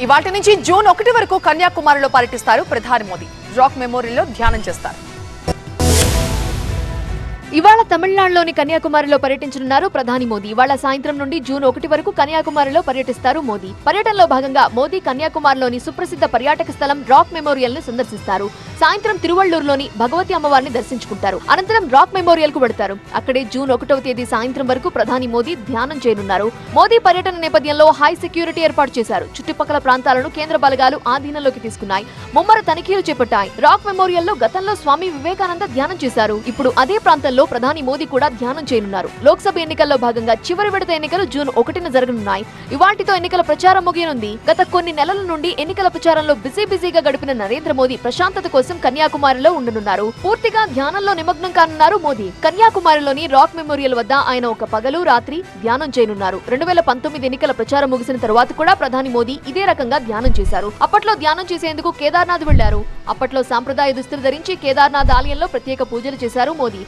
ఇవాటి నుంచి జూన్ 1 వరకు కన్యాకుమారిలో పర్యటిస్తారు ప్రధాని మోదీ. రాక్ మెమోరియల్లో ధ్యానం చేస్తారు. ఇవాళ తమిళనాడులోని కన్యాకుమారిలో పర్యటించనున్నారు ప్రధాని మోదీ. ఇవాళ సాయంత్రం నుండి జూన్ 1 వరకు కన్యాకుమారిలో పర్యటిస్తారు మోదీ. పర్యటనలో భాగంగా మోదీ కన్యాకుమారిలోని సుప్రసిద్ధ పర్యాటక స్థలం రాక్ మెమోరియల్ ను సందర్శిస్తారు. సాయంత్రం తిరువళ్లూరులోని భగవతి అమ్మవారిని దర్శించుకుంటారు. అనంతరం రాక్ మెమోరియల్ కు వెడతారు. అక్కడే జూన్ 1వ తేదీ సాయంత్రం వరకు ప్రధాని మోదీ ధ్యానం చేయనున్నారు. మోదీ పర్యటన నేపథ్యంలో హై సెక్యూరిటీ ఏర్పాటు చేశారు. చుట్టుపక్కల ప్రాంతాలను కేంద్ర బలగాలు ఆధీనంలోకి తీసుకున్నాయి. ముమ్మర తనిఖీలు చేపట్టాయి. రాక్ మెమోరియల్ లో గతంలో స్వామి వివేకానంద ధ్యానం చేశారు. ఇప్పుడు అదే ప్రాంతంలో ప్రధాని మోదీ కూడా ధ్యానం చేయనున్నారు. లోక్సభ ఎన్నికల్లో భాగంగా చివరి విడత ఎన్నికలు జూన్ 1న జరగనున్నాయి. ఇవాల్టితో ఎన్నికల ప్రచారం ముగియనుంది. గత కొన్ని నెలల నుండి ఎన్నికల ప్రచారంలో బిజీగా గడిపిన నరేంద్ర మోదీ ప్రశాంతత కోసం కన్యాకుమారిలో ఉండనున్నారు. పూర్తిగా ధ్యానంలో నిమగ్నం కానున్నారు మోదీ. కన్యాకుమారిలోని రాక్ మెమోరియల్ వద్ద ఆయన ఒక పగలు రాత్రి ధ్యానం చేయనున్నారు. 2019 ఎన్నికల ప్రచారం ముగిసిన తర్వాత కూడా ప్రధాని మోదీ ఇదే రకంగా ధ్యానం చేశారు. అప్పట్లో ధ్యానం చేసేందుకు కేదార్నాథ్ వెళ్లారు. అప్పట్లో సాంప్రదాయ దుస్తులు ధరించి కేదార్నాథ్ ఆలయంలో ప్రత్యేక పూజలు చేశారు మోదీ.